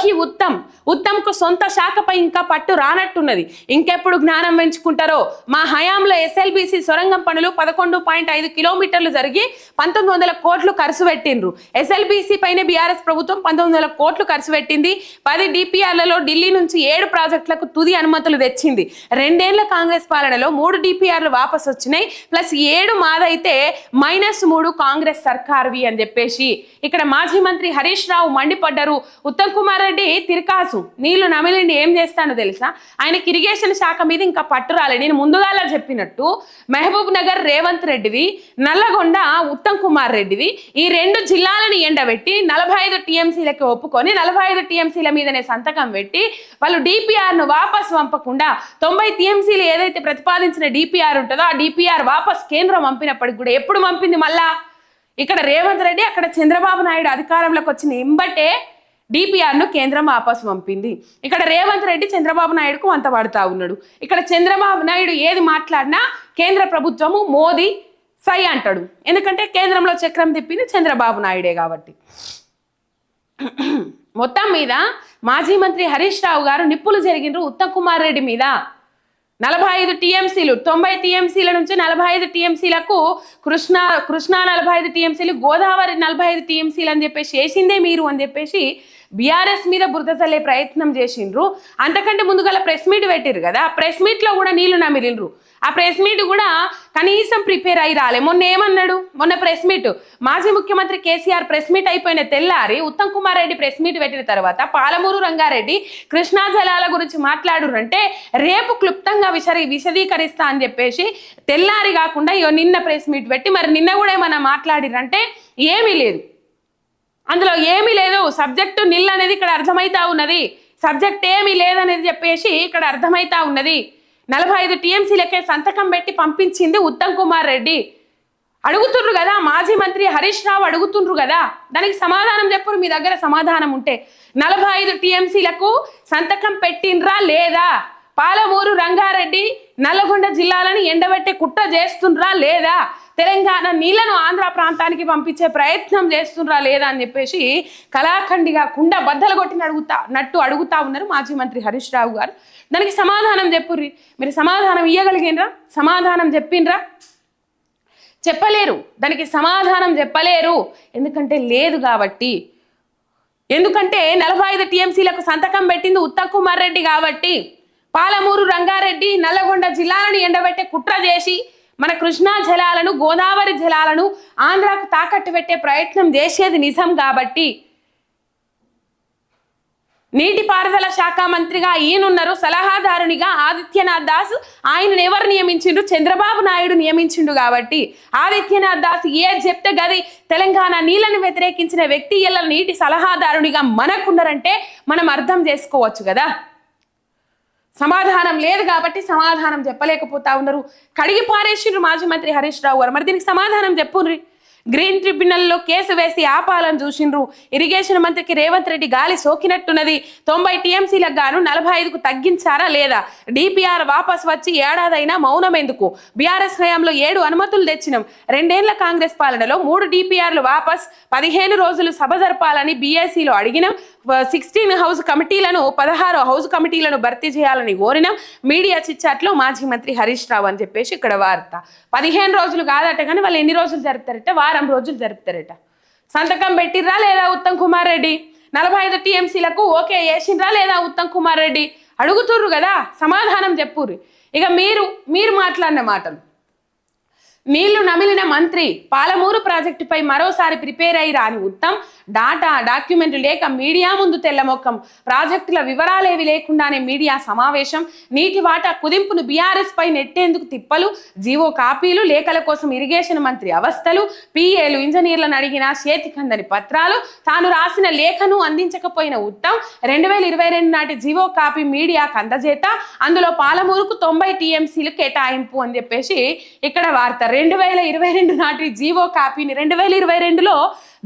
ద్రోహి ఉత్తమ్కు సొంత శాఖపై ఇంకా పట్టు రానట్టున్నది. ఇంకెప్పుడు జ్ఞానం పెంచుకుంటారో. మా హయాంలో ఎస్ఎల్బిసి సొరంగం పనులు 11.5 కిలోమీటర్లు జరిగి 1900 కోట్లు ఖర్చు పెట్టిండ్రు. ఎస్ఎల్బిసి పైన బీఆర్ఎస్ ప్రభుత్వం 1900 కోట్లు ఖర్చు పెట్టింది. 10 డిపిఆర్లలో ఢిల్లీ నుంచి 7 ప్రాజెక్టులకు తుది అనుమతులు తెచ్చింది. 2 ఏళ్ల కాంగ్రెస్ పాలనలో 3 డిపిఆర్లు వాపసు వచ్చినాయి. ప్లస్ 7 మాదైతే -3 కాంగ్రెస్ సర్కార్వి అని చెప్పేసి ఇక్కడ మాజీ మంత్రి హరీష్ రావు మండిపడ్డారు. ఉత్తమ్ కుమార్ రెడ్డి తిరకాసు నీళ్లు నమిలిండి ఏం చేస్తానో తెలుసా, ఆయనకి ఇరిగేషన్ శాఖ మీద ఇంకా పట్టు రాలేదు. నేను ముందుగాలా చెప్పినట్టు మహబూబ్ నగర్ రేవంత్ రెడ్డిది, నల్లగొండ ఉత్తమ్ కుమార్ రెడ్డిది. ఈ 2 జిల్లాలను ఎండబెట్టి 45 టీఎంసీలకి ఒప్పుకొని 45 టీఎంసీల మీదనే సంతకం పెట్టి వాళ్ళు డిపిఆర్ను వాపస్ పంపకుండా 90 టీఎంసీలు ఏదైతే ప్రతిపాదించిన డిపిఆర్ ఉంటుందో ఆ డిపిఆర్ వాపస్ కేంద్రం పంపినప్పటికి కూడా ఎప్పుడు పంపింది మళ్ళా ఇక్కడ రేవంత్ రెడ్డి, అక్కడ చంద్రబాబు నాయుడు అధికారంలోకి వచ్చిన ఎంబటే డిపిఆర్ను కేంద్రం వాపసు పంపింది. ఇక్కడ రేవంత్ రెడ్డి చంద్రబాబు నాయుడుకు వంత పడుతూ ఉన్నాడు. ఇక్కడ చంద్రబాబు నాయుడు ఏది మాట్లాడినా కేంద్ర ప్రభుత్వము మోదీ సై అంటాడు. ఎందుకంటే కేంద్రంలో చక్రం తిప్పింది చంద్రబాబు నాయుడే కాబట్టి. మొత్తం మీద మాజీ మంత్రి హరీష్ రావు గారు నిప్పులు జరిగినారు ఉత్తమ్ కుమార్ రెడ్డి మీద. 45 టీఎంసీలు 90 టీఎంసీల నుంచి 45 టీఎంసీలకు కృష్ణా 45 టీఎంసీలు, గోదావరి 45 టీఎంసీలు అని చెప్పేసి వేసిందే మీరు అని చెప్పేసి బీఆర్ఎస్ మీద బురద చల్లే ప్రయత్నం చేసిండ్రు. అంతకంటే ముందుగల ప్రెస్ మీట్ పెట్టిరు కదా, ప్రెస్ మీట్లో కూడా నీళ్లు నమిలిండ్రు. ఆ ప్రెస్ మీట్ కూడా కనీసం ప్రిపేర్ అయ్యి రాలే. మొన్న ఏమన్నాడు, మొన్న ప్రెస్ మీట్ మాజీ ముఖ్యమంత్రి కేసీఆర్ ప్రెస్ మీట్ అయిపోయిన తెల్లారి ఉత్తమ్ కుమార్ రెడ్డి ప్రెస్ మీట్ పెట్టిన తర్వాత పాలమూరు రంగారెడ్డి కృష్ణా జలాల గురించి మాట్లాడురంటే రేపు క్లుప్తంగా విశదీకరిస్తా అని చెప్పేసి తెల్లారి కాకుండా నిన్న ప్రెస్ మీట్ పెట్టి మరి నిన్న కూడా ఏమన్నా మాట్లాడిరంటే ఏమీ లేదు, అందులో ఏమీ లేదు. సబ్జెక్టు నిల్ అనేది ఇక్కడ అర్థమైతా ఉన్నది, సబ్జెక్ట్ ఏమీ లేదనేది చెప్పేసి ఇక్కడ అర్థమైతా ఉన్నది. 45 టీఎంసీలకే సంతకం పెట్టి పంపించింది ఉత్తమ్ కుమార్ రెడ్డి. అడుగుతుండ్రు కదా మాజీ మంత్రి హరీష్ రావు అడుగుతుండ్రు కదా, దానికి సమాధానం చెప్పురు మీ దగ్గర సమాధానం ఉంటే. 45 టీఎంసీలకు సంతకం పెట్టిండ్రా లేదా? పాలమూరు రంగారెడ్డి నల్లగొండ జిల్లాలను ఎండబెట్టే కుట్ర చేస్తుండ్రా లేదా? తెలంగాణ నీళ్లను ఆంధ్ర ప్రాంతానికి పంపించే ప్రయత్నం చేస్తుండ్రా లేదా అని చెప్పేసి కళాఖండిగా కుండ బద్దలు కొట్టిన అడుగుతా ఉన్నారు మాజీ మంత్రి హరీష్ రావు గారు. దానికి సమాధానం చెప్పుర్రి. మీరు సమాధానం ఇవ్వగలిగినరా? సమాధానం చెప్పిండ్రా? చెప్పలేరు. దానికి సమాధానం చెప్పలేరు. ఎందుకంటే లేదు కాబట్టి. ఎందుకంటే 45 టీఎంసీలకు సంతకం పెట్టింది ఉత్తమ్ కుమార్ రెడ్డి కాబట్టి. పాలమూరు రంగారెడ్డి నల్లగొండ జిల్లాలను ఎండబెట్టే కుట్ర చేసి మన కృష్ణా జలాలను గోదావరి జలాలను ఆంధ్రాకు తాకట్టు పెట్టే ప్రయత్నం చేసేది నిజం కాబట్టి. నీటిపారుదల శాఖ మంత్రిగా ఈయనున్నారు, సలహాదారునిగా ఆదిత్యనాథ్ దాస్. ఆయనను ఎవరు నియమించిండు? చంద్రబాబు నాయుడు నియమించిండు కాబట్టి ఆదిత్యనాథ్ దాస్ ఏది చెప్తే గది తెలంగాణ నీళ్లను వ్యతిరేకించిన వ్యక్తి ఇలా నీటి సలహాదారునిగా మనకున్నారంటే మనం అర్థం చేసుకోవచ్చు కదా. సమాధానం లేదు కాబట్టి సమాధానం చెప్పలేకపోతా ఉన్నారు. కడిగి పారేసిండ్రు మాజీ మంత్రి హరీష్ రావు గారు. మరి దీనికి సమాధానం చెప్పుర్రి. గ్రీన్ ట్రిబ్యునల్లో కేసు వేసి ఆపాలని చూసిండ్రు. ఇరిగేషన్ మంత్రికి రేవంత్ రెడ్డి గాలి సోకినట్టున్నది. 90 టీఎంసీలకు గాను 45కు తగ్గించారా లేదా? డిపిఆర్ వాపస్ వచ్చి ఏడాదైనా మౌనం ఎందుకు? బీఆర్ఎస్ హయాంలో 7 అనుమతులు తెచ్చినాం. 2 ఏళ్ల కాంగ్రెస్ పాలనలో 3 డిపిఆర్లు వాపస్, 15 రోజులు సభ జరపాలని బీఏసీలో అడిగినాం. 16 హౌస్ కమిటీలను 16 హౌస్ కమిటీలను భర్తీ చేయాలని కోరినాం. మీడియా చిచ్చాట్లో మాజీ మంత్రి హరీష్ రావు అని చెప్పేసి ఇక్కడ వార్త. 15 రోజులు కాదట కానీ వాళ్ళు ఎన్ని రోజులు జరుపుతారట? వారం రోజులు జరుపుతారట. సంతకం పెట్టిర్రా లేదా ఉత్తమ్ కుమార్ రెడ్డి? 45 టీఎంసీలకు ఓకే వేసిండ్రా లేదా ఉత్తమ్ కుమార్ రెడ్డి? అడుగుతుర్రు కదా, సమాధానం చెప్పుర్రి. ఇక మీరు మాట్లాడిన మాటలు, నీళ్లు నమిలిన మంత్రి, పాలమూరు ప్రాజెక్టుపై మరోసారి ప్రిపేర్ అయ్యి రాని ఉత్తమ్, డాక్యుమెంట్ లేక మీడియా ముందు తెల్లమొక్కం, ప్రాజెక్టుల వివరాలేవి లేకుండానే మీడియా సమావేశం, నీటి వాటా కుదింపును బీఆర్ఎస్ పై నెట్టేందుకు తిప్పలు, జీవో కాపీలు, లేఖల కోసం ఇరిగేషన్ మంత్రి అవస్థలు, పిఏలు ఇంజనీర్లను అడిగిన చేతికందని పత్రాలు, తాను రాసిన లేఖను అందించకపోయిన ఉత్తమ్ 2022 నాటి జీవో కాపీ మీడియాకు అందజేత, అందులో పాలమూరుకు 90 టీఎంసీలు కేటాయింపు అని చెప్పేసి ఇక్కడ వార్త. 2022 నాటి జీవో కాపీని 2022లో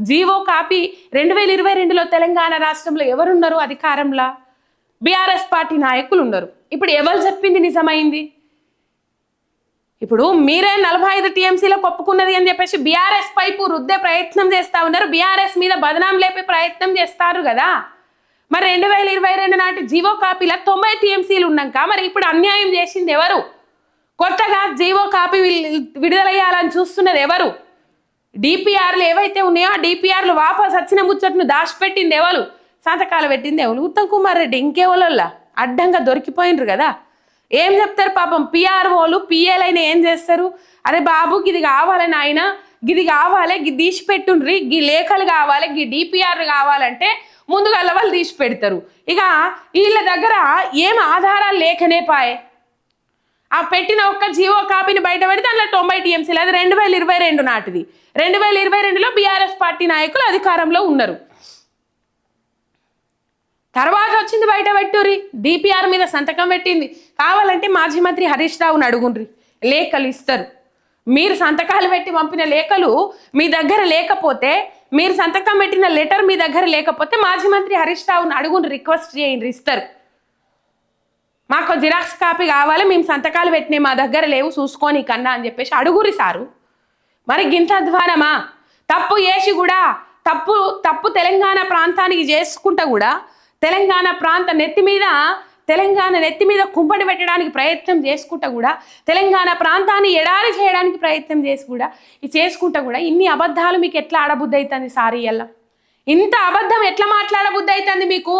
జీవో కాపీ 2022లో తెలంగాణ రాష్ట్రంలో ఎవరున్నారు అధికారంలో? బీఆర్ఎస్ పార్టీ నాయకులు ఉన్నారు. ఇప్పుడు ఎవరు చెప్పింది నిజమైంది? ఇప్పుడు మీరే 45 టీఎంసీలకు ఒప్పుకున్నది అని చెప్పేసి బీఆర్ఎస్ పైపు రుద్దే ప్రయత్నం చేస్తా ఉన్నారు. బీఆర్ఎస్ మీద బదనాం లేపే ప్రయత్నం చేస్తారు కదా. మరి 2022 నాటి జీవో కాపీల 90 టీఎంసీలు ఉన్నాక మరి ఇప్పుడు అన్యాయం చేసింది ఎవరు? కొత్తగా జీవో కాపీ విడుదలయ్యాలని చూస్తున్నది ఎవరు? డిపిఆర్లు ఏవైతే ఉన్నాయో ఆ డిపిఆర్లు వాపస్ వచ్చిన ముచ్చట్ను దాచిపెట్టింది ఎవరు? సంతకాలు పెట్టింది ఎవరు? ఉత్తమ్ కుమార్ రెడ్డి. ఇంకేవాళ్ళ అడ్డంగా దొరికిపోయినరు కదా. ఏం చెప్తారు పాపం పిఆర్ఓలు పిఏలైనా ఏం చేస్తారు? అరే బాబు గిది కావాలి నాయన, గిది కావాలి, గిది తీసి పెట్టుండ్రి, గీ లేఖలు కావాలి, గీ డిపిఆర్ కావాలంటే ముందుగా వాళ్ళు తీసి పెడతారు. ఇక వీళ్ళ దగ్గర ఏం ఆధారాలు లేకనే పాయే. ఆ పెట్టిన ఒక్క జీవో కాపీని బయట పెడితే అందులో 90 టీఎంసీలు. అది 2022 నాటిది. 2022లో బీఆర్ఎస్ పార్టీ నాయకులు అధికారంలో ఉన్నారు. తర్వాత వచ్చింది బయట పెట్టుర్రి, డిపిఆర్ మీద సంతకం పెట్టింది. కావాలంటే మాజీ మంత్రి హరీష్ రావుని అడుగుండ్రి, లేఖలు ఇస్తారు. మీరు సంతకాలు పెట్టి పంపిన లేఖలు మీ దగ్గర లేకపోతే, మీరు సంతకం పెట్టిన లెటర్ మీ దగ్గర లేకపోతే మాజీ మంత్రి హరీష్ రావుని అడుగుని రిక్వెస్ట్ చేయండి, ఇస్తారు. మాకు జిరాక్స్ కాపీ కావాలి, మేము సంతకాలు పెట్టినాయి మా దగ్గర లేవు చూసుకొని కన్నా అని చెప్పేసి అడుగురి సారు. మరి గింత అధ్వానమా? తప్పు చేసి కూడా తప్పు తెలంగాణ ప్రాంతానికి చేసుకుంటా కూడా తెలంగాణ నెత్తి మీద కుంపటి పెట్టడానికి ప్రయత్నం చేసుకుంటా కూడా, తెలంగాణ ప్రాంతాన్ని ఎడారి చేయడానికి ప్రయత్నం చేసుకుంటా కూడా ఇన్ని అబద్ధాలు మీకు ఎట్లా ఆడబుద్ధి అవుతుంది సారీ? అలా ఇంత అబద్ధం ఎట్లా మాట్లాడబుద్ధి అవుతుంది మీకు?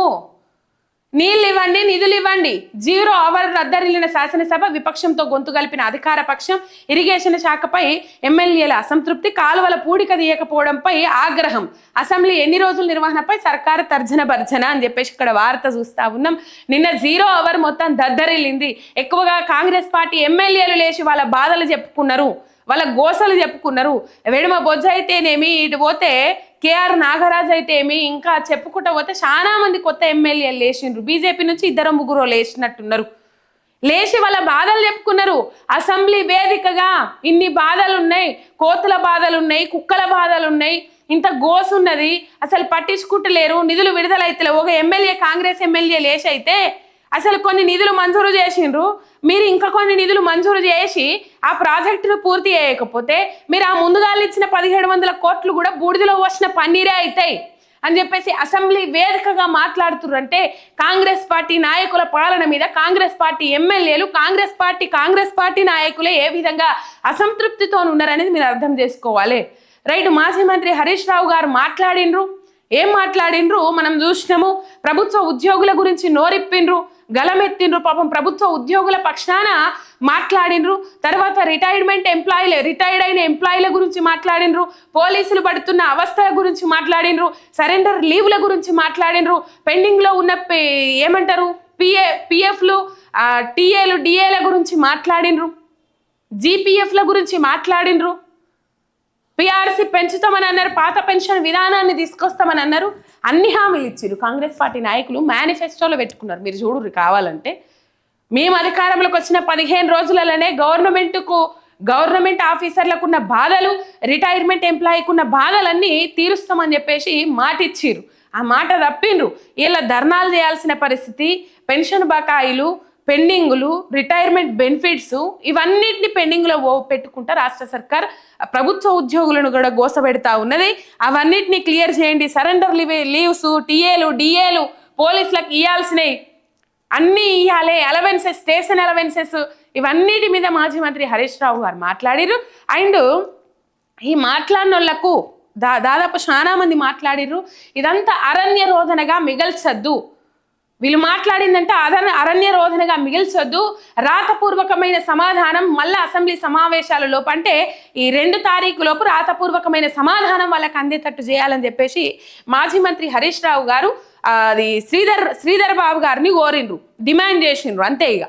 నీళ్ళు ఇవ్వండి, నిధులు ఇవ్వండి. 0 అవర్ రద్దరిల్లిన శాసనసభ, విపక్షంతో గొంతు కలిపిన అధికార పక్షం, ఇరిగేషన్ శాఖపై ఎమ్మెల్యేల అసంతృప్తి, కాలువల పూడిక తీయకపోవడంపై ఆగ్రహం, అసెంబ్లీ ఎన్ని రోజుల నిర్వహణపై సర్కారు తర్జన భర్జన అని చెప్పేసి ఇక్కడ వార్త చూస్తా ఉన్నాం. నిన్న 0 అవర్ మొత్తం దద్దరిల్లింది. ఎక్కువగా కాంగ్రెస్ పార్టీ ఎమ్మెల్యేలు లేచి వాళ్ళ బాధలు చెప్పుకున్నారు, వాళ్ళ గోసలు చెప్పుకున్నారు. వెడుమ బొజ్జ అయితేనేమి, ఇటు పోతే కేఆర్ నాగరాజ్ అయితే ఏమి, ఇంకా చెప్పుకుంటూ పోతే చాలా మంది కొత్త ఎమ్మెల్యేలు లేచిండ్రు. బీజేపీ నుంచి 2-3 లేచినట్టున్నారు. లేచి వాళ్ళ బాధలు చెప్పుకున్నారు. అసెంబ్లీ వేదికగా ఇన్ని బాధలు ఉన్నాయి, కోతుల బాధలు ఉన్నాయి, కుక్కల బాధలు ఉన్నాయి, ఇంత గోసున్నది, అసలు పట్టించుకుంటలేరు, నిధులు విడుదలైతే ఒక ఎమ్మెల్యే కాంగ్రెస్ ఎమ్మెల్యే లేచి అయితే అసలు కొన్ని నిధులు మంజూరు చేసిండ్రు, మీరు ఇంకా కొన్ని నిధులు మంజూరు చేసి ఆ ప్రాజెక్టును పూర్తి చేయకపోతే మీరు ఆ ముందుగా ఇచ్చిన 1700 కోట్లు కూడా బూడిదలో వచ్చిన పన్నీరే అవుతాయి అని చెప్పేసి అసెంబ్లీ వేదికగా మాట్లాడుతుర్రంటే కాంగ్రెస్ పార్టీ నాయకుల పాలన మీద కాంగ్రెస్ పార్టీ ఎమ్మెల్యేలు, కాంగ్రెస్ పార్టీ నాయకులే ఏ విధంగా అసంతృప్తితో ఉన్నారనేది మీరు అర్థం చేసుకోవాలి. రైట్. మాజీ మంత్రి హరీష్ రావు గారు ఏం మాట్లాడిండ్రు మనం చూసినాము. ప్రభుత్వ ఉద్యోగుల గురించి నోరిప్పిండ్రు, గలమెత్తిండ్రు. పాపం ప్రభుత్వ ఉద్యోగుల పక్షాన మాట్లాడిండ్రు. తర్వాత రిటైర్డ్ అయిన ఎంప్లాయీల గురించి మాట్లాడిండ్రు, పోలీసులు పడుతున్న అవస్థల గురించి మాట్లాడిండ్రు, సరెండర్ లీవ్ల గురించి మాట్లాడిండ్రు, పెండింగ్లో ఉన్న ఏమంటారు పిఎఫ్లు, టీఏలు, డిఏల గురించి మాట్లాడిండ్రు, జీపీఎఫ్ల గురించి మాట్లాడిండ్రు. పిఆర్సీ పెంచుతామని అన్నారు, పాత పెన్షన్ విధానాన్ని తీసుకొస్తామని అన్నారు. అన్ని హామీలు ఇచ్చారు కాంగ్రెస్ పార్టీ నాయకులు, మేనిఫెస్టోలో పెట్టుకున్నారు. మీరు చూడరు కావాలంటే. మేము అధికారంలోకి వచ్చిన 15 రోజులలోనే గవర్నమెంట్ ఆఫీసర్లకు ఉన్న బాధలు, రిటైర్మెంట్ ఎంప్లాయీకి ఉన్న బాధలన్నీ తీరుస్తామని చెప్పేసి మాట ఇచ్చిర్రు. ఆ మాట తప్పిండ్రు. ఇలా ధర్నాలు చేయాల్సిన పరిస్థితి, పెన్షన్ బకాయిలు, పెండింగులు, రిటైర్మెంట్ బెనిఫిట్స్, ఇవన్నిటిని పెండింగ్లో పెట్టుకుంటా రాష్ట్ర సర్కార్ ప్రభుత్వ ఉద్యోగులను కూడా గోసపెడతా ఉన్నది. అవన్నిటిని క్లియర్ చేయండి. సరెండర్ లీవ్స్, టీఏలు, డిఏలు పోలీసులకు ఇవ్వాల్సినవి అన్నీ ఇవ్వాలి, అలవెన్సెస్, స్టేషన్ అలవెన్సెస్, ఇవన్నిటి మీద మాజీ మంత్రి హరీష్ రావు గారు మాట్లాడిరు. అండ్ ఈ మాట్లాడిన వాళ్ళకు దాదాపు చాలా మంది మాట్లాడిర్రు. ఇదంతా అరణ్య రోదనగా మిగల్చద్దు, వీళ్ళు మాట్లాడిందంటే అరణ్య రోధనగా మిగిల్చొద్దు, రాతపూర్వకమైన సమాధానం మళ్ళీ అసెంబ్లీ సమావేశాల లోపు, అంటే ఈ 2 తారీఖు లోపు రాతపూర్వకమైన సమాధానం వాళ్ళకి అందేటట్టు చేయాలని చెప్పేసి మాజీ మంత్రి హరీష్ రావు గారు అది శ్రీధర్ బాబు గారిని కోరిండ్రు, డిమాండ్ చేసిండ్రు. అంతే ఇక.